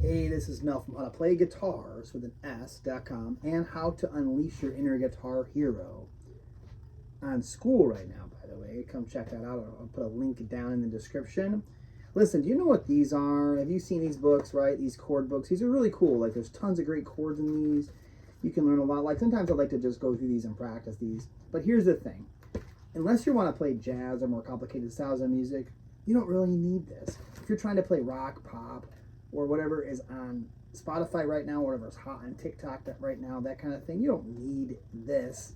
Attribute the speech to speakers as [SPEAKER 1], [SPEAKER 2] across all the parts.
[SPEAKER 1] Hey, this is Mel from howtoplayguitars with an S.com and how to unleash your inner guitar hero. On school right now, by the way. Come check that out. I'll put a link down in the description. Listen, do you know what these are? Have you seen these books, right? These chord books. These are really cool. Like, there's tons of great chords in these. You can learn a lot. Like, sometimes I like to just go through these and practice these. But here's the thing. Unless you want to play jazz or more complicated styles of music, you don't really need this. If you're trying to play rock, pop, or whatever is on Spotify right now, whatever is hot on TikTok right now, that kind of thing, you don't need this.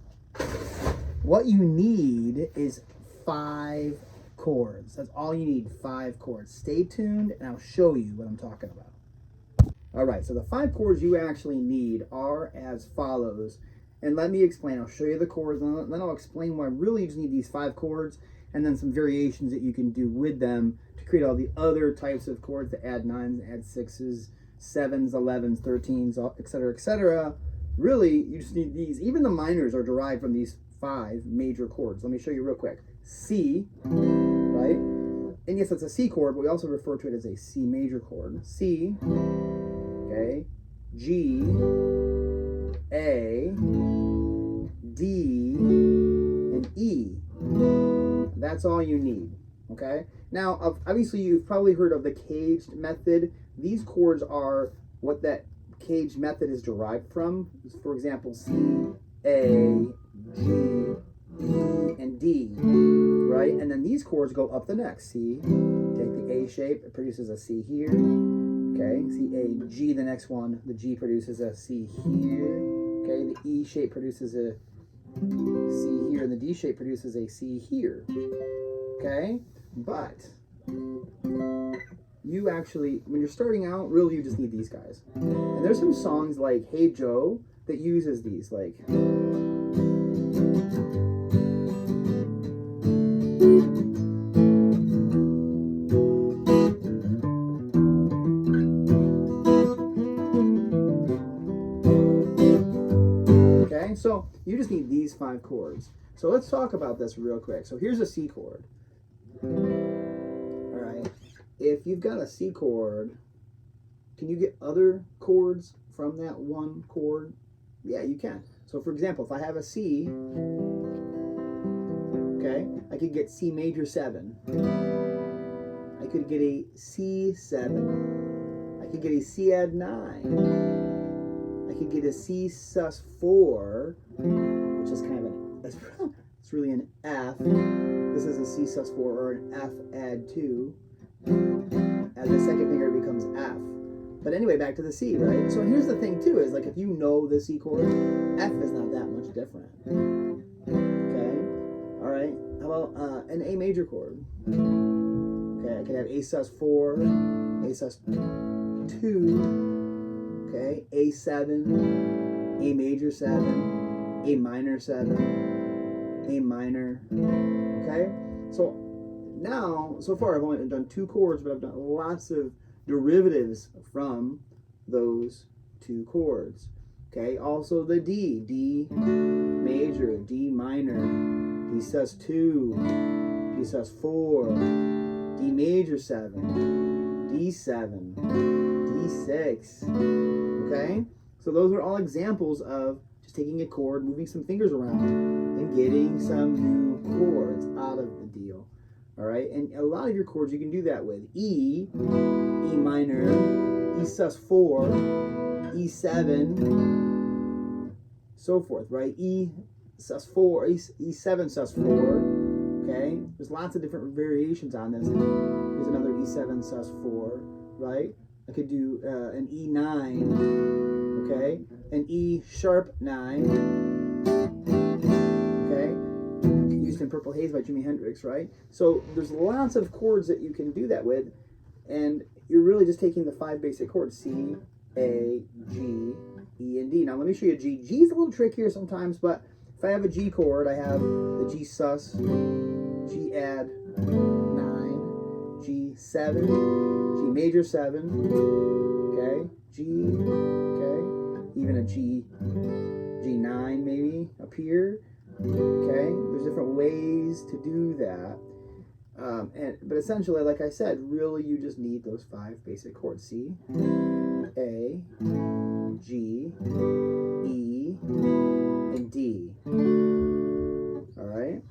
[SPEAKER 1] What you need is 5 chords. That's all you need, 5 chords. Stay tuned and I'll show you what I'm talking about. All right, so the 5 chords you actually need are as follows. And let me explain. I'll show you the chords, and then I'll explain why really you just need these 5 chords, and then some variations that you can do with them to create all the other types of chords, to add 9s, add 6s, 7s, 11s, 13s, etc., etc. Really, you just need these. Even the minors are derived from these 5 major chords. Let me show you real quick. C, right? And yes, it's a C chord, but we also refer to it as a C major chord. C, okay, G, A, D, and E. That's all you need, okay? Now, obviously, you've probably heard of the caged method. These chords are what that caged method is derived from. For example, C, A, G, E, and D, right? And then these chords go up the neck. C, take the A shape, it produces a C here. Okay, C, A, G, the next one, the G produces a C here. Okay, the E shape produces a C here, and the D shape produces a C here. Okay, but you actually, when you're starting out, really you just need these guys. And there's some songs like Hey Joe that uses these, like okay, so you just need these 5 chords. So let's talk about this real quick. So here's a C chord. All right. If you've got a C chord, can you get other chords from that one chord? Yeah, you can. So for example, if I have a C, okay, I could get C major 7. I could get a C7. I could get a C add 9. I could get a C sus4, which is kind of it's really an F. This is a C sus4 or an F add 2. As the second finger becomes F. But anyway, back to the C, right? So here's the thing too, is like if you know the C chord, F is not that much different. Okay? All right. How about an A major chord? Okay, I could have A sus4, A sus2, okay, A7, A major 7, A minor 7, A minor, okay? So now, so far I've only done 2 chords, but I've done lots of derivatives from those 2 chords, okay? Also the D, D major, D minor, D sus2, D sus4, D major 7, D7, D6, okay? So those are all examples of just taking a chord, moving some fingers around, and getting some new chords out of the deal. All right, and a lot of your chords you can do that with. E, E minor, E sus4, E7, so forth, right? E sus4, E7 sus4, okay? There's lots of different variations on this. Here's another E7 sus4, right? I could do an E9, okay? An E sharp 9, okay? Used in Purple Haze by Jimi Hendrix, right? So there's lots of chords that you can do that with, and you're really just taking the 5 basic chords, C, A, G, E, and D. Now let me show you a G. G is a little trickier sometimes, but if I have a G chord, I have the G sus, G add 9, G7, G major 7, okay, G, okay, even a G9 maybe up here, okay. There's different ways to do that. But essentially, like I said, really you just need those 5 basic chords: C, A, G, E, and D. All right.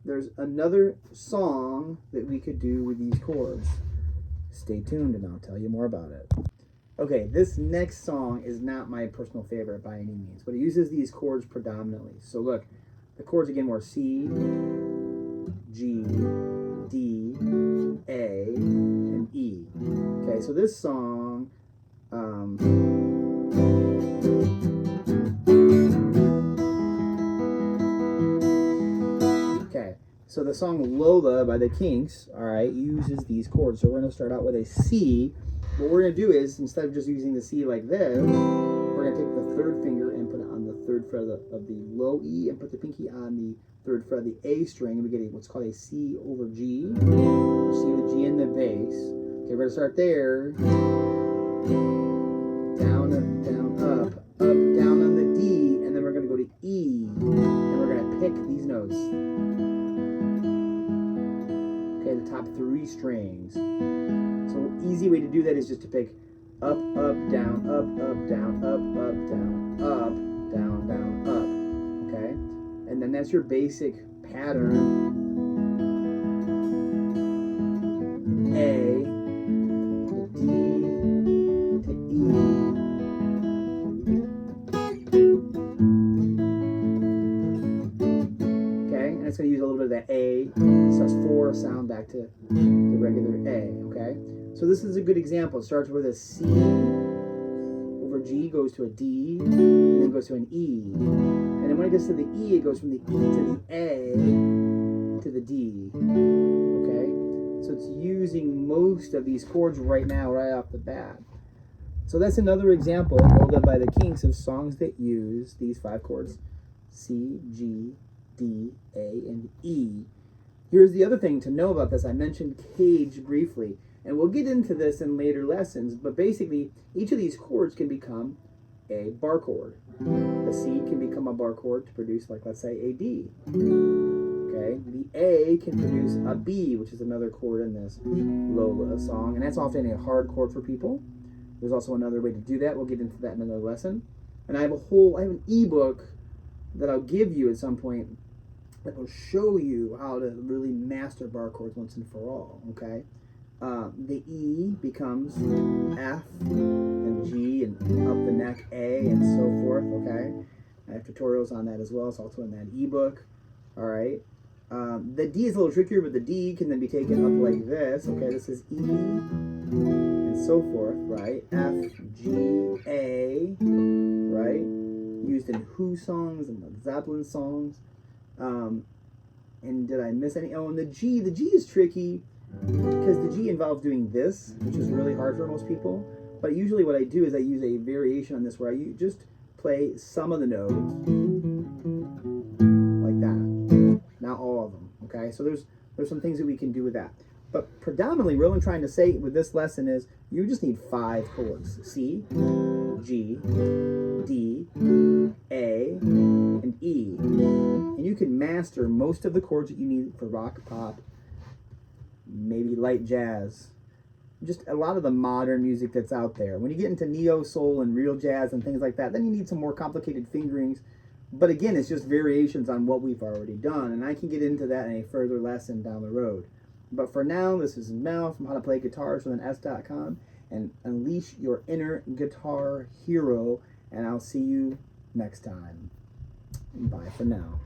[SPEAKER 1] There's another song that we could do with these chords. Stay tuned and I'll tell you more about it. Okay, this next song is not my personal favorite by any means, but it uses these chords predominantly. So look, the chords again were C, G, D, A, and E. Okay, so this song, okay, so the song Lola by the Kinks, all right, uses these chords. So we're going to start out with a C. What we're going to do is, instead of just using the C like this, we're going to take the 3rd finger and put it on the 3rd fret of the low E and put the pinky on the 3rd fret of the A string, and we get what's called a C over G, or C with G in the bass. Okay, we're going to start there. Down, up, down, up, down on the D, and then we're going to go to E, and we're going to pick these notes. Okay, the top 3 strings. So easy way to do that is just to pick up, up, down, up, down, up, down, down, up. Okay? And then that's your basic pattern. A to D to E. Okay? And it's going to use a little bit of that A sus4 sound back to the regular A. Okay? So this is a good example. It starts with a C over G, goes to a D, and then goes to an E. And then when it gets to the E, it goes from the E to the A to the D. Okay? So it's using most of these chords right now, right off the bat. So that's another example, Lola by the Kinks, of songs that use these 5 chords: C, G, D, A, and E. Here's the other thing to know about this. I mentioned cage briefly, and we'll get into this in later lessons, but basically each of these chords can become a bar chord. The C can become a bar chord to produce, like, let's say, a D. Okay, the A can produce a B, which is another chord in this Lola song, and that's often a hard chord for people. There's also another way to do that. We'll get into that in another lesson. And I have an ebook that I'll give you at some point that will show you how to really master bar chords once and for all. Okay. The E becomes F and G and up the neck A and so forth, okay? I have tutorials on that as well. It's also in that ebook, all right? The D is a little trickier, but the D can then be taken up like this, okay? This is E and so forth, right? F, G, A, right? Used in Who songs and the Zeppelin songs. And did I miss any? Oh, and the G is tricky, because the G involves doing this, which is really hard for most people. But usually what I do is I use a variation on this where I just play some of the notes like that. Not all of them, okay? So there's some things that we can do with that. But predominantly, what I'm trying to say with this lesson is you just need 5 chords: C, G, D, A, and E. And you can master most of the chords that you need for rock, pop, maybe light jazz, just a lot of the modern music that's out there. When you get into neo soul and real jazz and things like that, then you need some more complicated fingerings. But again, it's just variations on what we've already done, and I can get into that in a further lesson down the road. But for now, this is Mel from howtoplayguitars.com, and unleash your inner guitar hero, and I'll see you next time. Bye for now.